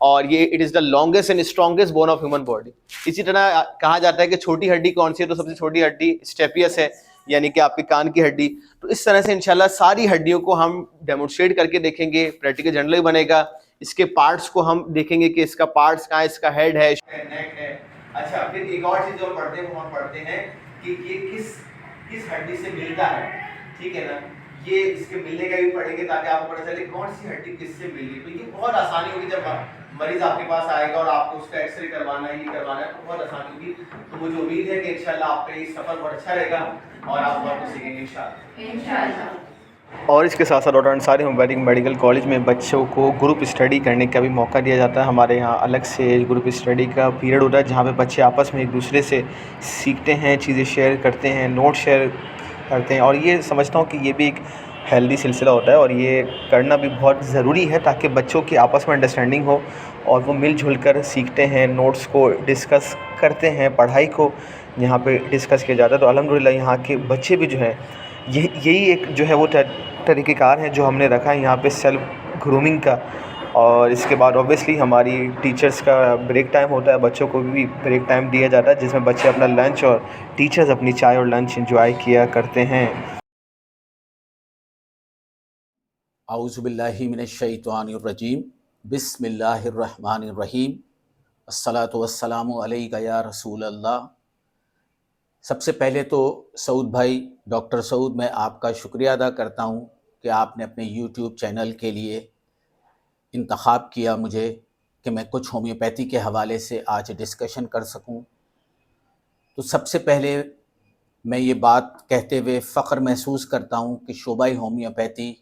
اور یہ it is the longest and strongest bone of human body. اسی طرح کہا جاتا ہے کہ چھوٹی ہڈی کون سی ہے, تو سب سے چھوٹی ہڈی اسٹیپیس ہے, یعنی کہ آپ کے کان کی ہڈی. تو اس طرح سے انشاءاللہ ساری ہڈیوں کو ہم ڈیمونسٹریٹ کر کے دیکھیں گے, پریکٹیکل جنرل بنے گا. اس کے پارٹس کو ہم دیکھیں گے کہ اس کا پارٹس کہاں ہے, اس کا ہیڈ ہے, نیک ہے. اچھا, پھر ایک اور چیز جو ہم پڑھتے ہیں وہ ہم پڑھتے ہیں کہ یہ کس ہڈی سے ملتا ہے, ٹھیک ہے نا. یہ اس کے ملنے کا بھی پڑھیں گے تاکہ آپ کو پتہ چلے کون سی ہڈی کس سے ملی. تو یہ بہت آسانی ہوگی جب مریض آپ کے پاس آئے گا اور آپ کو اس کا ایکس رے کروانا ہے, یہ کروانا ہے, تو بہت آسانی ہوگی. تو مجھے امید ہے کہ انشاءاللہ آپ کا یہ سفر بہت اچھا رہے گا اور آپ بہت کچھ سیکھیں گے انشاءاللہ. اور اس کے ساتھ ساتھ doctor Ansari homeopathic medical college میں بچوں کو گروپ اسٹڈی کرنے کا بھی موقع دیا جاتا ہے. ہمارے یہاں الگ سے گروپ اسٹڈی کا پیریڈ ہوتا ہے جہاں پہ بچے آپس میں ایک دوسرے سے سیکھتے ہیں, چیزیں شیئر کرتے ہیں, نوٹ شیئر کرتے ہیں. اور یہ سمجھتا ہوں کہ یہ بھی ایک ہیلدی سلسلہ ہوتا ہے اور یہ کرنا بھی بہت ضروری ہے تاکہ بچوں کی آپس میں انڈرسٹینڈنگ ہو اور وہ مل جل کر سیکھتے ہیں, نوٹس کو ڈسکس کرتے ہیں, پڑھائی کو یہاں پہ ڈسکس کیا جاتا ہے. تو الحمدللہ یہاں کے بچے بھی جو ہیں یہی ایک جو ہے وہ طریقہ کار ہے جو ہم نے رکھا ہے یہاں پہ سیلف گرومنگ کا. اور اس کے بعد اوبیسلی ہماری ٹیچرز کا بریک ٹائم ہوتا ہے, بچوں کو بھی بریک ٹائم دیا جاتا ہے جس میں بچے اپنا لنچ اور ٹیچرز اپنی چائے اور لنچ انجوائے کیا کرتے ہیں. اعوذ باللہ من الشیطان الرجیم, بسم اللہ الرحمن الرحیم, الصلاۃ والسلام علیک یا رسول اللہ. سب سے پہلے تو سعود بھائی, ڈاکٹر سعود, میں آپ کا شکریہ ادا کرتا ہوں کہ آپ نے اپنے یوٹیوب چینل کے لیے انتخاب کیا مجھے کہ میں کچھ ہومیوپیتھی کے حوالے سے آج ڈسکشن کر سکوں. تو سب سے پہلے میں یہ بات کہتے ہوئے فخر محسوس کرتا ہوں کہ شعبہ ہومیوپیتھی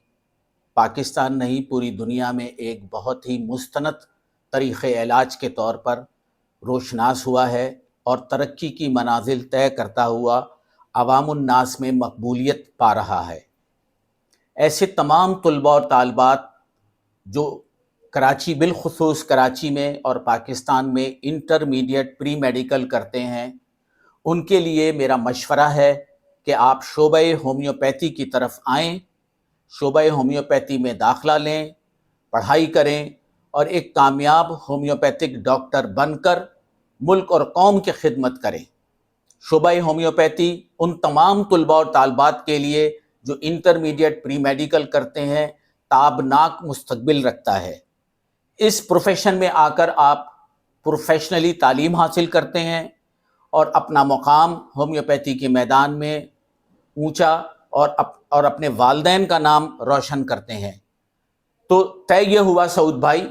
پاکستان نہیں پوری دنیا میں ایک بہت ہی مستند طریقۂ علاج کے طور پر روشناس ہوا ہے اور ترقی کی منازل طے کرتا ہوا عوام الناس میں مقبولیت پا رہا ہے. ایسے تمام طلباء اور طالبات جو کراچی, بالخصوص کراچی میں اور پاکستان میں انٹرمیڈیٹ پری میڈیکل کرتے ہیں, ان کے لیے میرا مشورہ ہے کہ آپ شعبہ ہومیوپیتھی کی طرف آئیں, شعبہ ہومیوپیتھی میں داخلہ لیں, پڑھائی کریں اور ایک کامیاب ہومیوپیتھک ڈاکٹر بن کر ملک اور قوم کی خدمت کریں. شعبہ ہومیوپیتھی ان تمام طلباء اور طالبات کے لیے جو انٹرمیڈیٹ پری میڈیکل کرتے ہیں تابناک مستقبل رکھتا ہے. اس پروفیشن میں آ کر آپ پروفیشنلی تعلیم حاصل کرتے ہیں اور اپنا مقام ہومیوپیتھی کے میدان میں اونچا اور اپنے والدین کا نام روشن کرتے ہیں. تو طے یہ ہوا سعود بھائی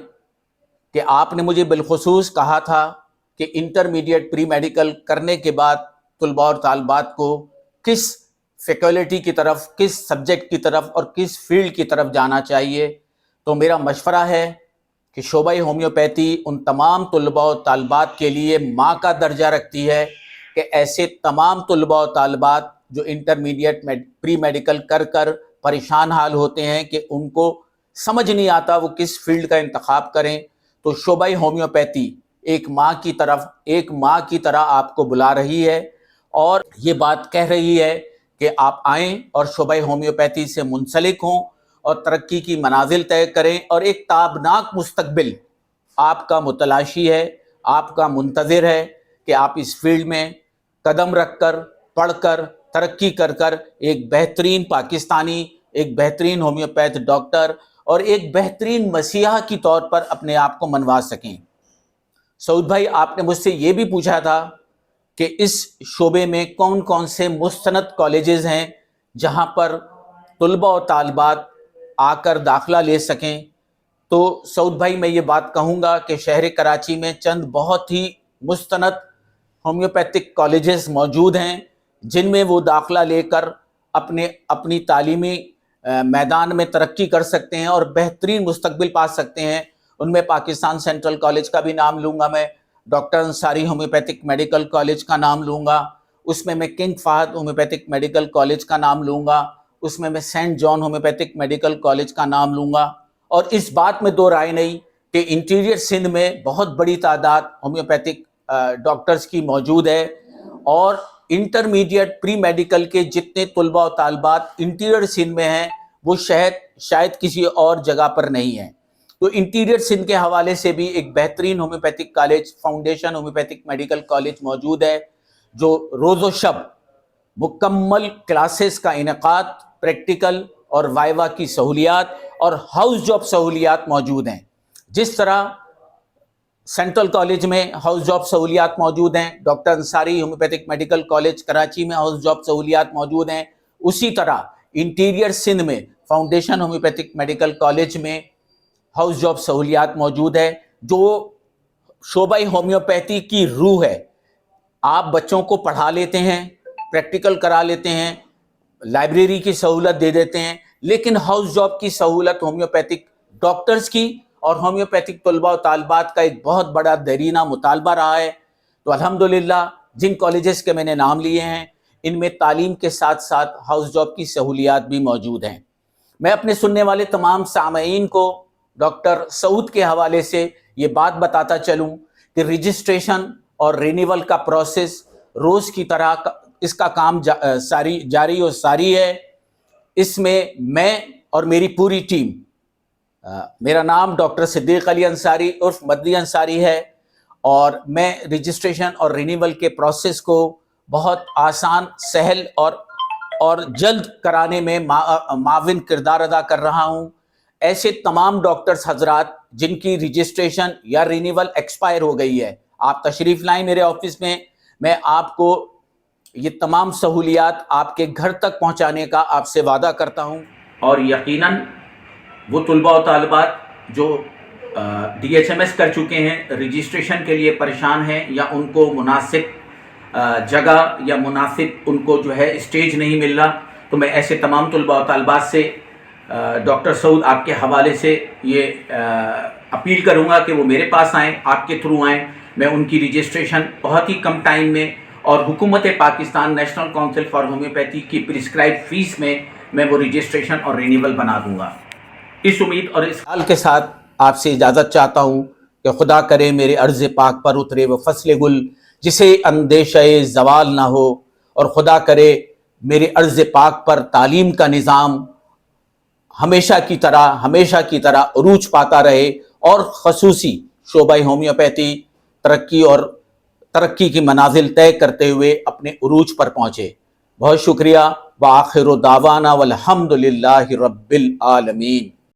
کہ آپ نے مجھے بالخصوص کہا تھا کہ انٹرمیڈیٹ پری میڈیکل کرنے کے بعد طلباء اور طالبات کو کس فیکلٹی کی طرف, کس سبجیکٹ کی طرف اور کس فیلڈ کی طرف جانا چاہیے. تو میرا مشورہ ہے کہ شعبہ ہومیوپیتھی ان تمام طلباء و طالبات کے لیے ماں کا درجہ رکھتی ہے کہ ایسے تمام طلباء و طالبات جو انٹرمیڈیٹ پری میڈیکل کر پریشان حال ہوتے ہیں کہ ان کو سمجھ نہیں آتا وہ کس فیلڈ کا انتخاب کریں, تو شعبہ ہومیوپیتھی ایک ماں کی طرح آپ کو بلا رہی ہے اور یہ بات کہہ رہی ہے کہ آپ آئیں اور شعبہ ہومیوپیتھی سے منسلک ہوں اور ترقی کی منازل طے کریں اور ایک تابناک مستقبل آپ کا متلاشی ہے, آپ کا منتظر ہے کہ آپ اس فیلڈ میں قدم رکھ کر, پڑھ کر, ترقی کر ایک بہترین پاکستانی, ایک بہترین ہومیوپیتھ ڈاکٹر اور ایک بہترین مسیحا کی طور پر اپنے آپ کو منوا سکیں. سعود بھائی, آپ نے مجھ سے یہ بھی پوچھا تھا کہ اس شعبے میں کون کون سے مستند کالجز ہیں جہاں پر طلباء و طالبات آ کر داخلہ لے سکیں. تو سعود بھائی, میں یہ بات کہوں گا کہ شہر کراچی میں چند بہت ہی مستند ہومیوپیتھک کالجز موجود ہیں جن میں وہ داخلہ لے کر اپنی تعلیمی میدان میں ترقی کر سکتے ہیں اور بہترین مستقبل پا سکتے ہیں. ان میں پاکستان سینٹرل کالج کا بھی نام لوں گا, میں doctor Ansari homeopathic medical college کا نام لوں گا, اس میں king Fahd homeopathic medical college کا نام لوں گا, اس میں saint John homeopathic medical college کا نام لوں گا. اور اس بات میں دو رائے نہیں کہ انٹیریئر سندھ میں بہت بڑی تعداد ہومیوپیتھک ڈاکٹرز کی موجود ہے اور انٹرمیڈیٹ پری میڈیکل کے جتنے طلباء و طالبات انٹیریئر سندھ میں ہیں وہ شاید کسی اور جگہ پر نہیں ہیں. تو انٹیریئر سندھ کے حوالے سے بھی ایک بہترین homeopathic college foundation homeopathic medical college موجود ہے، جو روز و شب مکمل کلاسز کا انعقاد، پریکٹیکل اور وائوا کی سہولیات اور ہاؤس جاب سہولیات موجود ہیں۔ جس طرح سینٹرل کالج میں ہاؤس جاب سہولیات موجود ہیں، doctor Ansari homeopathic medical college Karachi میں ہاؤس جاب سہولیات موجود ہیں، اسی طرح انٹیریئر سندھ میں فاؤنڈیشن ہومیوپیتھک میڈیکل کالج میں ہاؤس جاب سہولیات موجود ہے، جو شعبہ ہومیوپیتھی کی روح ہے۔ آپ بچوں کو پڑھا لیتے ہیں، پریکٹیکل کرا لیتے ہیں، لائبریری کی سہولت دے دیتے ہیں، لیکن ہاؤس جاب کی سہولت ہومیوپیتھک ڈاکٹرز کی اور ہومیوپیتھک طلباء و طالبات کا ایک بہت بڑا دیرینہ مطالبہ رہا ہے۔ تو الحمدللہ جن کالجز کے میں نے نام لیے ہیں، ان میں تعلیم کے ساتھ ساتھ ہاؤس جاب کی سہولیات بھی موجود ہیں۔ میں اپنے سننے والے تمام سامعین کو ڈاکٹر سعود کے حوالے سے یہ بات بتاتا چلوں کہ رجسٹریشن اور رینیول کا پروسیس روز کی طرح اس کا کام جاری و ساری ہے۔ اس میں اور میری پوری ٹیم، میرا نام ڈاکٹر صدیق علی انصاری عرف مدنی انصاری ہے، اور میں رجسٹریشن اور رینیول کے پروسیس کو بہت آسان، سہل اور جلد کرانے میں معاون کردار ادا کر رہا ہوں۔ ایسے تمام ڈاکٹرز حضرات جن کی رجسٹریشن یا رینیول ایکسپائر ہو گئی ہے، آپ تشریف لائیں میرے آفس میں آپ کو یہ تمام سہولیات آپ کے گھر تک پہنچانے کا آپ سے وعدہ کرتا ہوں۔ اور یقیناً وہ طلباء و طالبات جو ڈی ایچ ایم ایس کر چکے ہیں، رجسٹریشن کے لیے پریشان ہیں، یا ان کو مناسب جگہ یا مناسب ان کو جو ہے اسٹیج نہیں مل رہا، تو میں ایسے تمام طلباء و طالبات سے ڈاکٹر سعود آپ کے حوالے سے یہ اپیل کروں گا کہ وہ میرے پاس آئیں، آپ کے تھرو آئیں۔ میں ان کی رجسٹریشن بہت ہی کم ٹائم میں اور حکومت Pakistan national council for homeopathy کی پرسکرائب فیس میں وہ رجسٹریشن اور رینیول بنا دوں گا۔ اس امید اور اس حال کے ساتھ آپ سے اجازت چاہتا ہوں کہ خدا کرے میرے عرض پاک پر اترے وہ فصل گل جسے اندیشہ زوال نہ ہو، اور خدا کرے میرے عرض پاک پر تعلیم کا نظام ہمیشہ کی طرح عروج پاتا رہے، اور خصوصی شعبہ ہومیوپیتھی ترقی کی منازل طے کرتے ہوئے اپنے عروج پر پہنچے۔ بہت شکریہ۔ وآخر دعوانا والحمد للہ رب العالمین۔